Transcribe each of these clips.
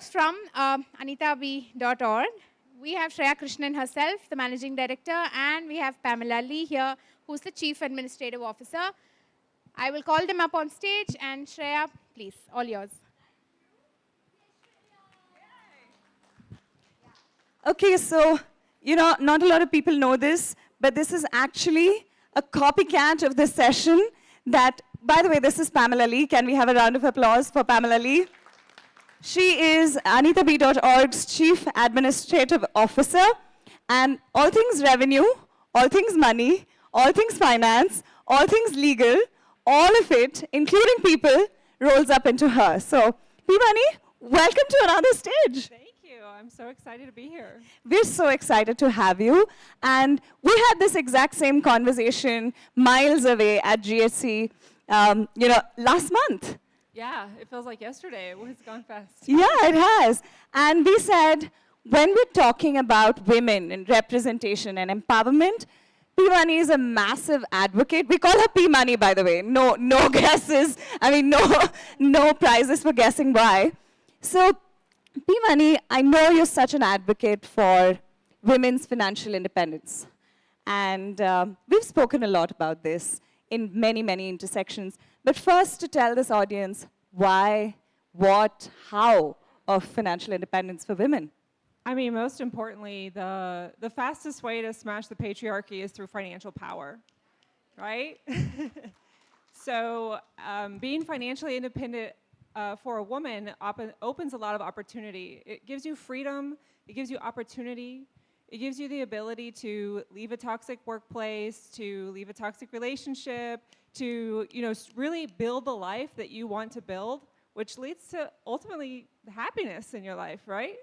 folks from anitaB.org. We have Shreya Krishnan herself, the Managing Director, and we have Pamela Lee here, who's the Chief Administrative Officer. I will call them up on stage, and Shreya, please, all yours. Okay, so, not a lot of people know this, but this is actually a copycat of the session that, by the way, this is Pamela Lee. Can we have a round of applause for Pamela Lee? She is anitaB.org's Chief Administrative Officer, and all things revenue, all things money, all things finance, all things legal, all of it, including people, rolls up into her. So, Pimani, welcome to another stage. Thank you. I'm so excited to be here. We're so excited to have you. And we had this exact same conversation miles away at GHC, last month. Yeah, it feels like yesterday. It's gone fast. Yeah, it has. And we said, when we're talking about women and representation and empowerment, P-Money is a massive advocate. We call her P-Money, by the way. No guesses. No prizes for guessing why. So, P-Money, I know you're such an advocate for women's financial independence. And we've spoken a lot about this in many, many intersections. But first, to tell this audience why, what, how of financial independence for women. I mean, most importantly, the fastest way to smash the patriarchy is through financial power, right? So being financially independent for a woman opens a lot of opportunity. It gives you freedom, it gives you opportunity, it gives you the ability to leave a toxic workplace, to leave a toxic relationship, to really build the life that you want to build, which leads to ultimately happiness in your life, right?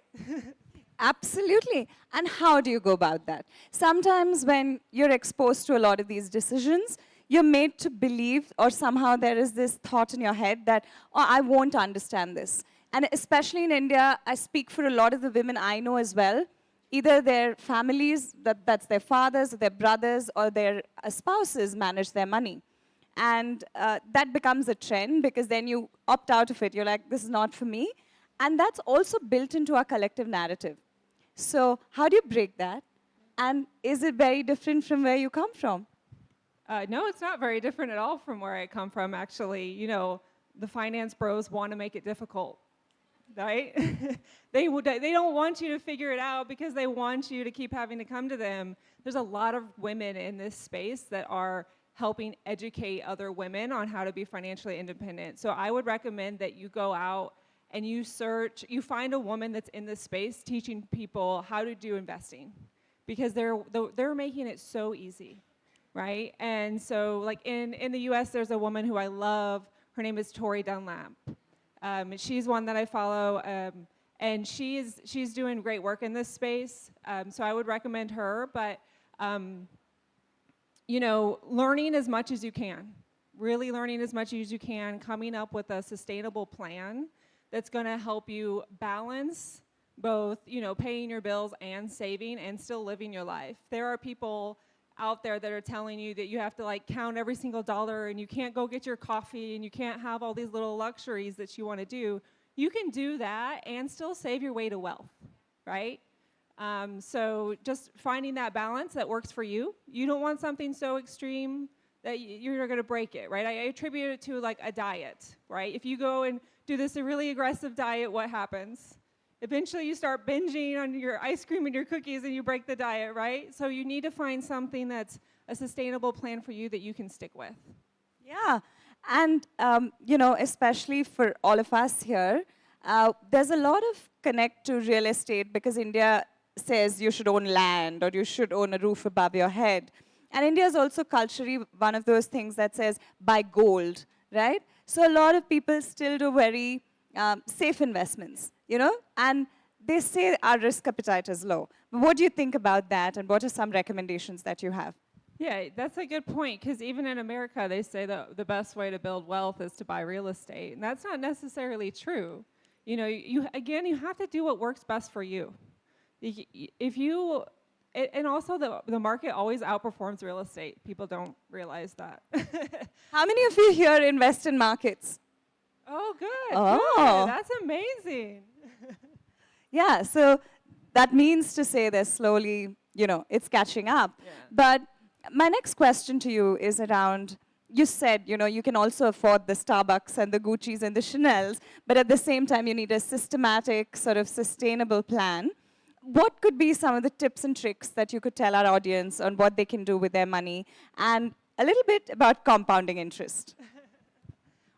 Absolutely. And how do you go about that? Sometimes when you're exposed to a lot of these decisions, you're made to believe, or somehow there is this thought in your head that, oh, I won't understand this. And especially in India, I speak for a lot of the women I know as well. Either their families, that's their fathers, or their brothers, or their spouses manage their money. And that becomes a trend because then you opt out of it. You're like, this is not for me. And that's also built into our collective narrative. So how do you break that? And is it very different from where you come from? No, it's not very different at all from where I come from, actually. The finance bros want to make it difficult, right? They don't want you to figure it out because they want you to keep having to come to them. There's a lot of women in this space that are helping educate other women on how to be financially independent. So I would recommend that you go out and you find a woman that's in this space teaching people how to do investing, because they're making it so easy, right? And so like in the US, there's a woman who I love. Her name is Tori Dunlap. She's one that I follow, and she's doing great work in this space. So I would recommend her, but learning as much as you can, really learning as much as you can, coming up with a sustainable plan that's going to help you balance both, paying your bills and saving and still living your life. There are people out there that are telling you that you have to count every single dollar and you can't go get your coffee and you can't have all these little luxuries that you want to do. You can do that and still save your way to wealth, right? So just finding that balance that works for you. You don't want something so extreme that you're going to break it, right? I attribute it to a diet, right? If you go and do this a really aggressive diet, what happens? Eventually you start binging on your ice cream and your cookies and you break the diet, right? So you need to find something that's a sustainable plan for you that you can stick with. Yeah, and especially for all of us here, there's a lot of connect to real estate because India says you should own land or you should own a roof above your head. And India is also culturally one of those things that says buy gold, right? So a lot of people still do very safe investments, and they say our risk appetite is low. But what do you think about that, and what are some recommendations that you have? Yeah, that's a good point, because even in America, they say that the best way to build wealth is to buy real estate, and that's not necessarily true. You have to do what works best for you. And also the market always outperforms real estate. People don't realize that. How many of you here invest in markets? Oh, good. Oh. Good. That's amazing. Yeah, so that means to say they're slowly, it's catching up. Yeah. But my next question to you is around, you said, you can also afford the Starbucks and the Gucci's and the Chanel's, but at the same time, you need a systematic, sort of sustainable plan. What could be some of the tips and tricks that you could tell our audience on what they can do with their money, and a little bit about compounding interest?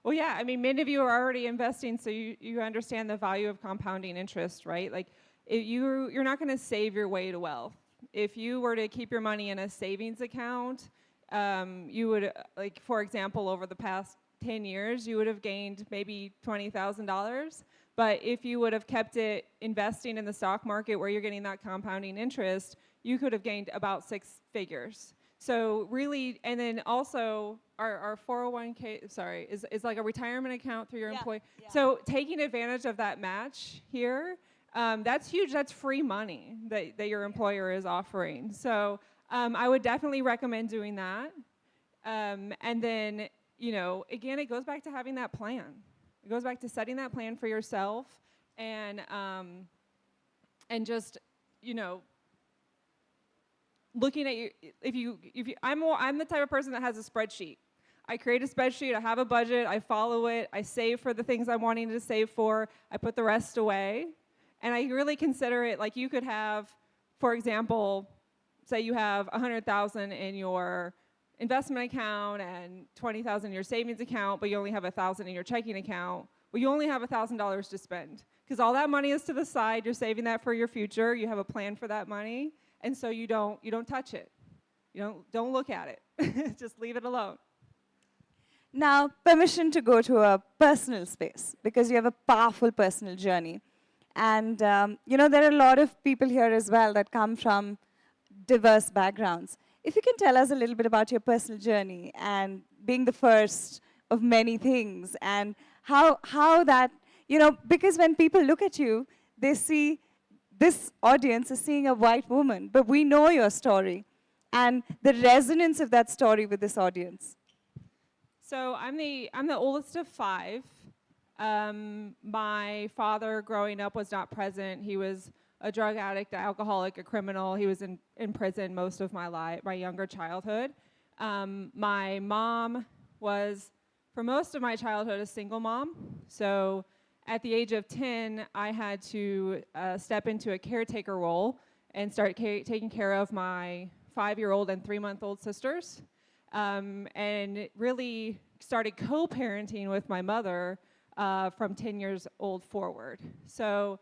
Well, yeah, I mean, many of you are already investing, so you understand the value of compounding interest, right? Like, you're not going to save your way to wealth. If you were to keep your money in a savings account, you would, like, for example, over the past 10 years, you would have gained maybe $20,000. But if you would have kept it investing in the stock market where you're getting that compounding interest, you could have gained about 6 figures. So really, and then also our 401k, is like a retirement account through your employee. Yeah. So taking advantage of that match here, that's huge. That's free money that your employer is offering. So I would definitely recommend doing that. And then, again, it goes back to having that plan. It goes back to setting that plan for yourself and just, looking at you, I'm the type of person that has a spreadsheet. I create a spreadsheet, I have a budget, I follow it, I save for the things I'm wanting to save for, I put the rest away. And I really consider it like you could have, for example, say you have $100,000 in your investment account and $20,000 in your savings account, but you only have $1,000 in your checking account. Well, you only have $1,000 to spend because all that money is to the side. You're saving that for your future. You have a plan for that money, and so you don't touch it. You don't look at it. Just leave it alone. Now, permission to go to a personal space because you have a powerful personal journey. And, there are a lot of people here as well that come from diverse backgrounds. If you can tell us a little bit about your personal journey and being the first of many things and how that, because when people look at you, they see this audience is seeing a white woman, but we know your story and the resonance of that story with this audience. So I'm the oldest of 5. My father growing up was not present. He was a drug addict, an alcoholic, a criminal. He was in prison most of my younger childhood. My mom was, for most of my childhood, a single mom. So at the age of 10, I had to step into a caretaker role and start taking care of my 5-year-old and 3-month-old sisters. And really started co-parenting with my mother from 10 years old forward. So,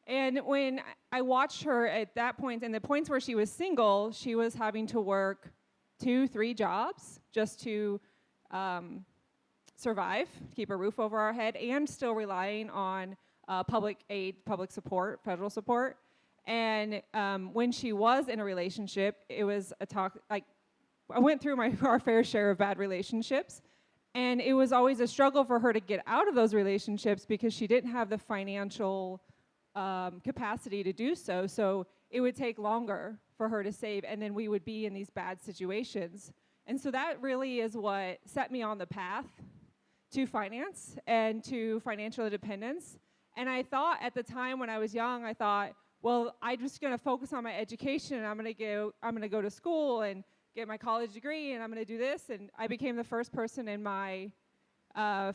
and when I watched her at that point, and the points where she was single, she was having to work 2-3 jobs just to survive, keep a roof over our head, and still relying on public aid, public support, federal support. And when she was in a relationship, it was a talk, like, I went through our fair share of bad relationships, and it was always a struggle for her to get out of those relationships because she didn't have the financial capacity to do so. So it would take longer for her to save, and then we would be in these bad situations. And so that really is what set me on the path to finance and to financial independence. And I thought at the time when I was young, I thought, well, I'm just going to focus on my education, and I'm going to go to school and get my college degree, and I'm going to do this. And I became the first person in my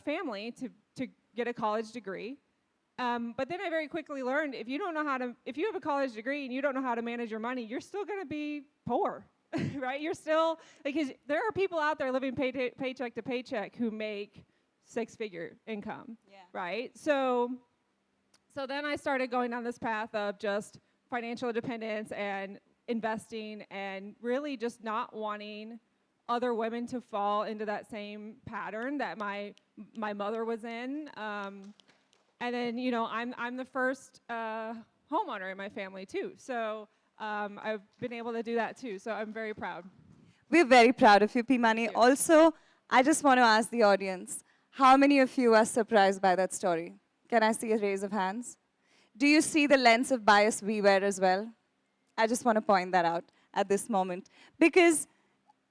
family to get a college degree. But then I very quickly learned if you have a college degree and you don't know how to manage your money, you're still going to be poor, right? You're still, because there are people out there living paycheck to paycheck who make 6-figure income, right? So then I started going down this path of just financial independence and investing and really just not wanting other women to fall into that same pattern that my mother was in. And then, I'm the first homeowner in my family too. So I've been able to do that too. So I'm very proud. We're very proud of you, P-Money. Also, I just want to ask the audience, how many of you are surprised by that story? Can I see a raise of hands? Do you see the lens of bias we wear as well? I just want to point that out at this moment. Because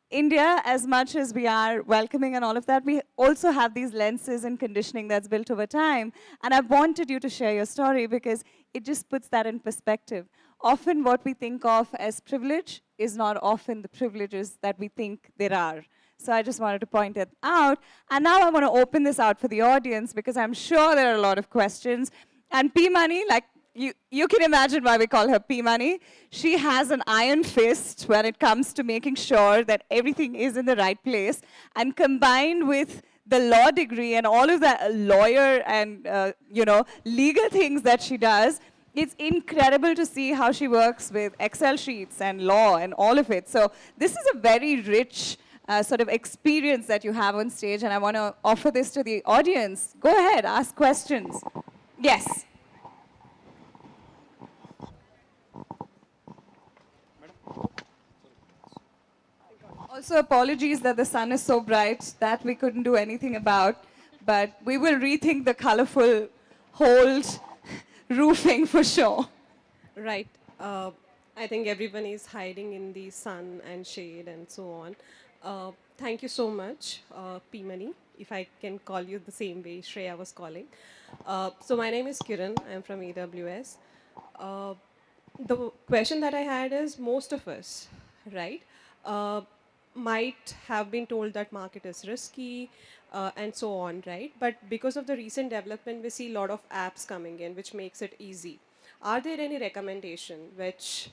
India, as much as we are welcoming and all of that, we also have these lenses and conditioning that's built over time. And I wanted you to share your story because it just puts that in perspective. Often what we think of as privilege is not often the privileges that we think there are. So I just wanted to point it out. And now I want to open this out for the audience because I'm sure there are a lot of questions. And P Money, like you can imagine why we call her P Money. She has an iron fist when it comes to making sure that everything is in the right place. And combined with the law degree and all of the lawyer and legal things that she does, it's incredible to see how she works with Excel sheets and law and all of it. So this is a very rich sort of experience that you have on stage, and I want to offer this to the audience. Go ahead, ask questions. Yes. Also, apologies that the sun is so bright that we couldn't do anything about, but we will rethink the colorful hold roofing for sure. Right. I think everyone is hiding in the sun and shade and so on. Thank you so much, P Money, if I can call you the same way Shreya was calling. So my name is Kiran. I'm from AWS. The question that I had is most of us, right, might have been told that market is risky and so on, right? But because of the recent development, we see a lot of apps coming in, which makes it easy. Are there any recommendation which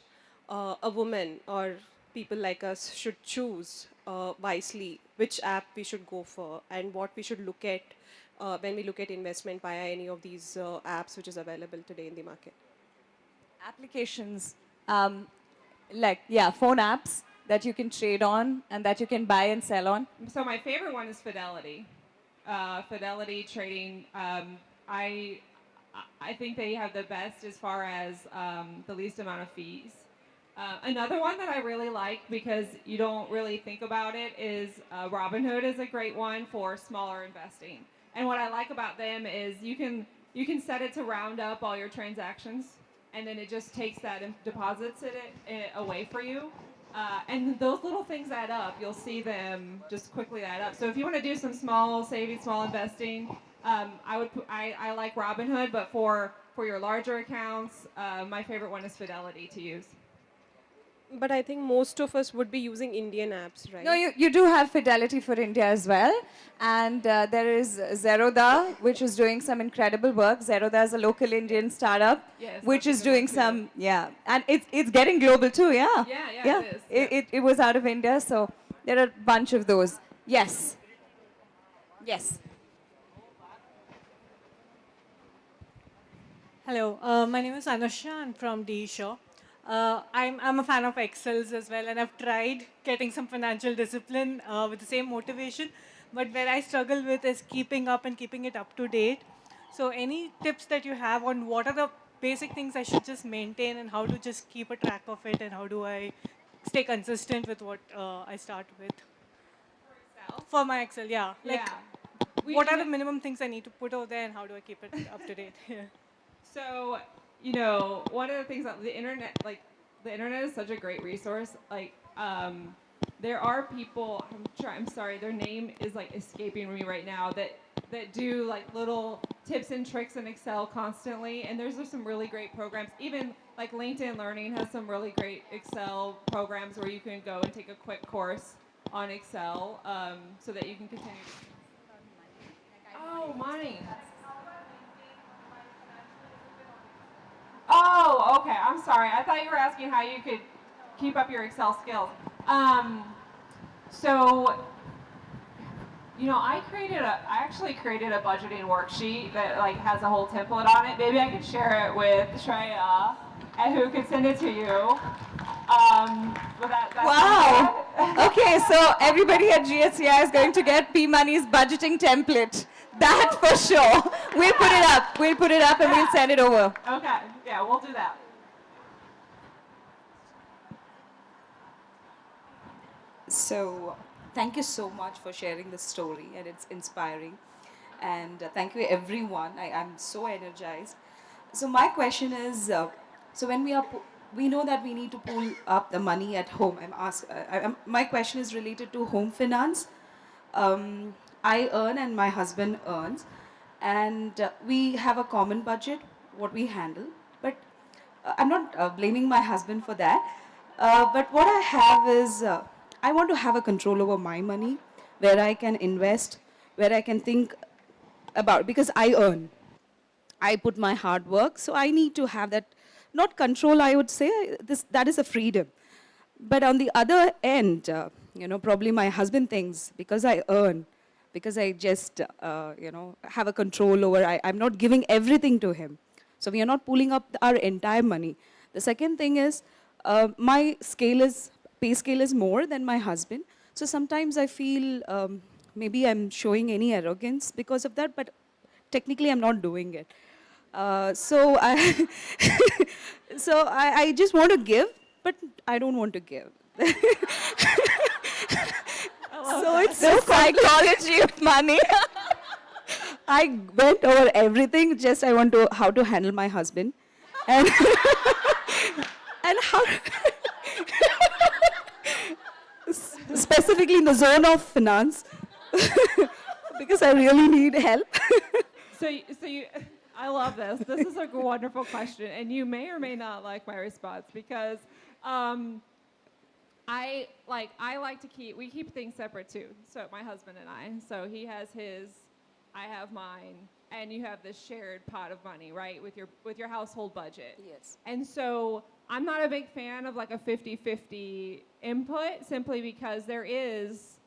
a woman or people like us should choose wisely, which app we should go for and what we should look at when we look at investment via any of these apps which is available today in the market? Applications, phone apps that you can trade on and that you can buy and sell on. So my favorite one is Fidelity. Fidelity trading. I think they have the best as far as the least amount of fees. Another one that I really like because you don't really think about it is Robinhood is a great one for smaller investing. And what I like about them is you can set it to round up all your transactions, and then it just takes that and deposits it away for you. And those little things add up. You'll see them just quickly add up. So if you want to do some small saving, small investing, I like Robinhood, but for your larger accounts, my favorite one is Fidelity to use. But I think most of us would be using Indian apps, right? No, you do have Fidelity for India as well. And there is Zerodha, which is doing some incredible work. Zerodha is a local Indian startup, Yes, which that's is a good doing one, too. some, and it's getting global too, yeah. Yeah, it is. It was out of India, so there are a bunch of those. Yes. Yes. Hello, my name is Anusha. I'm from D Shaw. I'm a fan of Excels as well, and I've tried getting some financial discipline with the same motivation. But where I struggle with is keeping up and keeping it up to date. So, any tips that you have on what are the basic things I should just maintain and how to just keep a track of it, and how do I stay consistent with what I start with? For my Excel, yeah. Like, what are the minimum things I need to put out there, and how do I keep it up to date? Yeah. So, one of the things that the internet is such a great resource. There are people, I'm sorry, their name is like escaping me right now, that do like little tips and tricks in Excel constantly. And there's some really great programs. Even like LinkedIn Learning has some really great Excel programs where you can go and take a quick course on Excel so that you can continue. Oh, money. Oh, okay. I'm sorry. I thought you were asking how you could keep up your Excel skills. I actually created a budgeting worksheet that like has a whole template on it. Maybe I could share it with Shreya, and who could send it to you. Wow. Okay, so everybody at GHCI is going to get P Money's budgeting template. That for sure. We'll put it up. We'll put it up and we'll send it over. Okay. Yeah, we'll do that. So, thank you so much for sharing the story, and it's inspiring. And thank you, everyone. I'm so energized. So, my question is so, when we are we know that we need to pull up the money at home. My question is related to home finance. I earn and my husband earns, and we have a common budget, what we handle. But I'm not blaming my husband for that. But what I have is, I want to have a control over my money, where I can invest, where I can think about, because I earn. I put my hard work, so I need to have that, not control, I would say, that is a freedom. But on the other end, probably my husband thinks, because I earn, because I just, have a control over, I'm not giving everything to him. So we are not pulling up our entire money. The second thing is, my pay scale is more than my husband. So sometimes I feel maybe I'm showing any arrogance because of that, but technically I'm not doing it. So I, I just want to give, but I don't want to give. So it's the psychology of money. I went over everything. Just I want to how to handle my husband, and and how specifically in the zone of finance, because I really need help. I love this. This is a wonderful question, and you may or may not like my response because I like to keep things separate too. So my husband and I. So he has his, I have mine, and you have this shared pot of money, right, with your household budget. Yes. And so I'm not a big fan of like a 50-50 input, simply because there is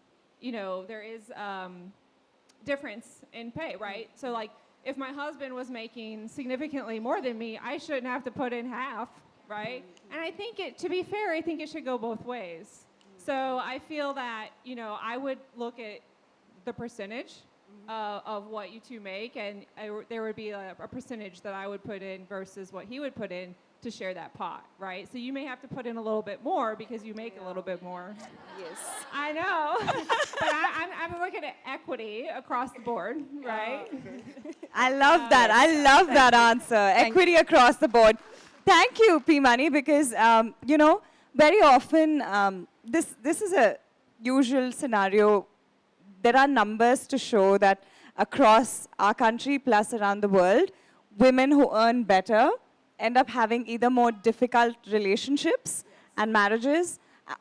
difference in pay, right? So like, if my husband was making significantly more than me, I shouldn't have to put in half, right? And I think to be fair, I think it should go both ways. So I feel that, I would look at the percentage of what you two make, and there would be a percentage that I would put in versus what he would put in to share that pot, right? So you may have to put in a little bit more because you make a little bit more. Yes. I know, but I'm looking at equity across the board, right? I love that. I love that answer. Equity across the board. Thank you, P. Money, because, very often this is a usual scenario. There are numbers to show that across our country plus around the world, women who earn better end up having either more difficult relationships and marriages,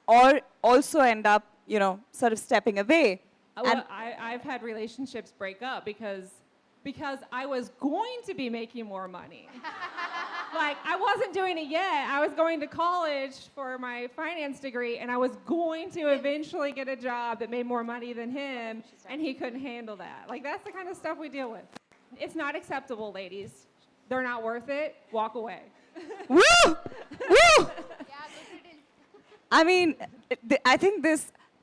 or also end up, sort of stepping away. Well, I've had relationships break up because I was going to be making more money. Like, I wasn't doing it yet. I was going to college for my finance degree, and I was going to eventually get a job that made more money than him, and he couldn't handle that. Like, that's the kind of stuff we deal with. It's not acceptable, ladies. They're not worth it. Walk away. Woo! Woo! I mean, I think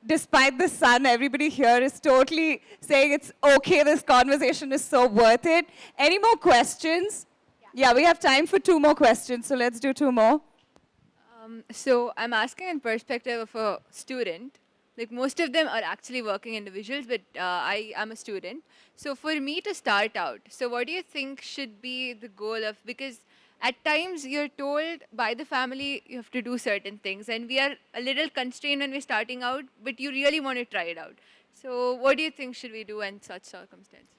despite the sun, everybody here is totally saying it's okay, this conversation is so worth it. Any more questions? Yeah, we have time for 2 more questions, so let's do 2 more. So I'm asking in perspective of a student. Like, most of them are actually working individuals, but I am a student. So for me to start out, so what do you think should be the goal of, because at times you're told by the family you have to do certain things, and we are a little constrained when we're starting out, but you really want to try it out. So what do you think should we do in such circumstances?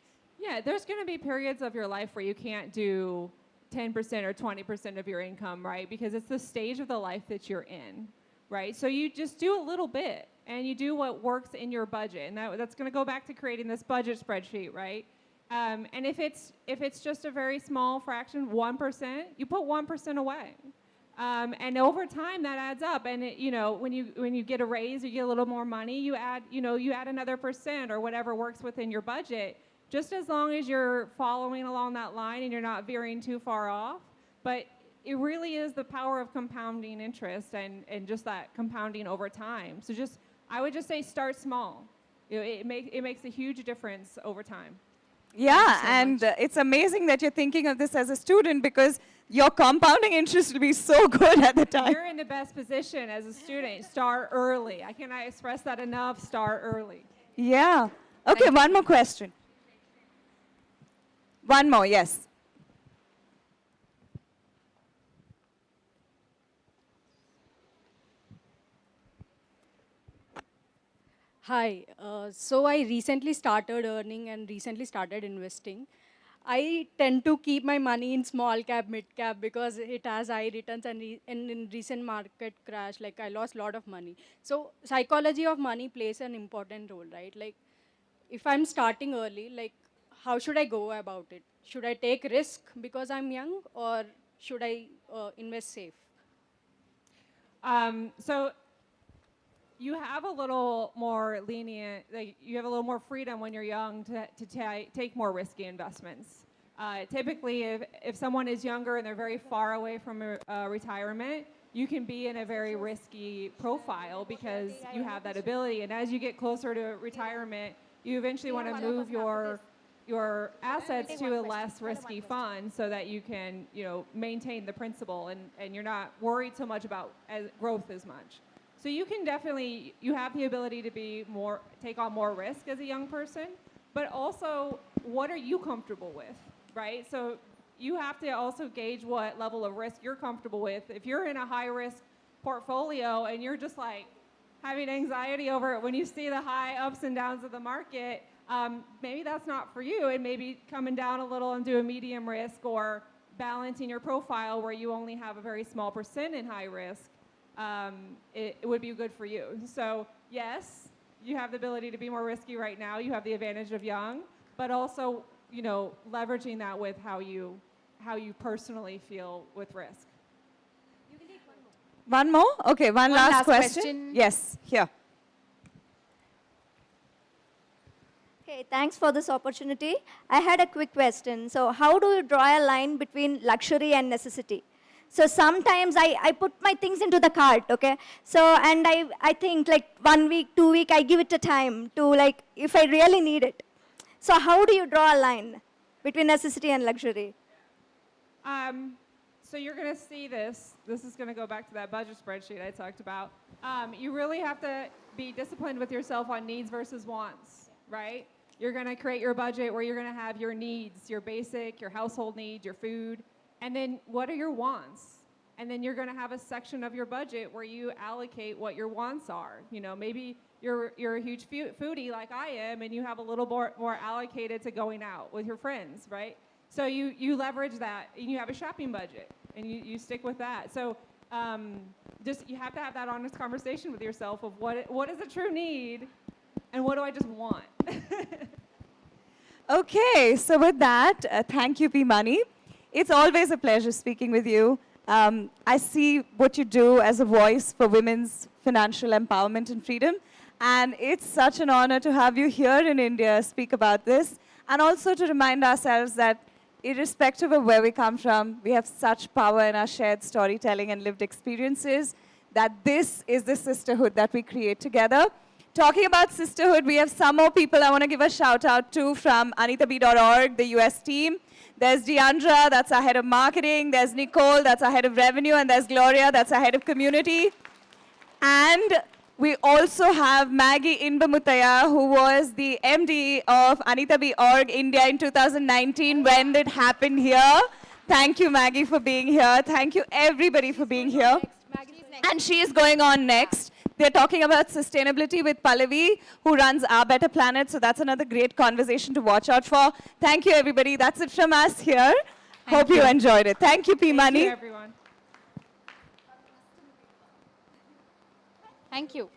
Yeah, there's going to be periods of your life where you can't do 10% or 20% of your income, right? Because it's the stage of the life that you're in, right? So you just do a little bit, and you do what works in your budget. And that's going to go back to creating this budget spreadsheet, right? And if it's just a very small fraction, 1%, you put 1% away. And over time that adds up. And when you get a raise, you get a little more money, you add another percent or whatever works within your budget, just as long as you're following along that line and you're not veering too far off. But it really is the power of compounding interest and just that compounding over time. So I would just say start small. It makes a huge difference over time. Yeah, and it's amazing that you're thinking of this as a student, because your compounding interest will be so good at the time. You're in the best position as a student. Start early. I cannot express that enough. Start early. Yeah. Okay, one more question. One more, yes. Hi. So I recently started earning and recently started investing. I tend to keep my money in small cap, mid cap because it has high returns and, and in recent market crash, like I lost a lot of money. So psychology of money plays an important role, right? Like if I'm starting early, like how should I go about it? Should I take risk because I'm young or should I invest safe? So you have a little more lenient, like you have a little more freedom when you're young to take more risky investments. Typically, if someone is younger and they're very far away from retirement, you can be in a very risky profile because you have that ability. And as you get closer to retirement, you eventually want to move your assets to a less risky fund so that you can, maintain the principal and you're not worried so much about growth as much. So you can definitely, you have the ability to take on more risk as a young person, but also what are you comfortable with, right? So you have to also gauge what level of risk you're comfortable with. If you're in a high risk portfolio and you're just like having anxiety over it when you see the high ups and downs of the market, maybe that's not for you, and maybe coming down a little and do a medium risk or balancing your profile where you only have a very small percent in high risk. It would be good for you. So yes, you have the ability to be more risky right now. You have the advantage of young, but also, leveraging that with how you personally feel with risk. One more? Okay, one last last question. question. Yes, here. Okay, thanks for this opportunity. I had a quick question. So how do you draw a line between luxury and necessity? So sometimes I put my things into the cart, okay? So, and I think like 1 week, 2 week, I give it a time to like, if I really need it. So how do you draw a line between necessity and luxury? So you're going to see this. This is going to go back to that budget spreadsheet I talked about. You really have to be disciplined with yourself on needs versus wants, right? You're going to create your budget where you're going to have your needs, your basic, your household needs, your food, and then what are your wants? And then you're going to have a section of your budget where you allocate what your wants are. Maybe you're a huge foodie like I am, and you have a little more allocated to going out with your friends, right? So you leverage that, and you have a shopping budget, and you stick with that. So just you have to have that honest conversation with yourself of what is a true need, and what do I just want? Okay, so with that, thank you, P. Money. It's always a pleasure speaking with you. I see what you do as a voice for women's financial empowerment and freedom. And it's such an honor to have you here in India speak about this. And also to remind ourselves that irrespective of where we come from, we have such power in our shared storytelling and lived experiences that this is the sisterhood that we create together. Talking about sisterhood, we have some more people I want to give a shout out to from anitaB.org, the US team. There's Deandra, that's our head of marketing. There's Nicole, that's our head of revenue. And there's Gloria, that's our head of community. And we also have Maggie Inbamutaya, who was the MD of anitaB.org India in 2019 when it happened here. Thank you, Maggie, for being here. Thank you, everybody, for being here. And she is going on next. They're talking about sustainability with Pallavi, who runs Our Better Planet. So that's another great conversation to watch out for. Thank you, everybody. That's it from us here. Hope you enjoyed it. Thank you, P. Money. Thank you, everyone. Thank you.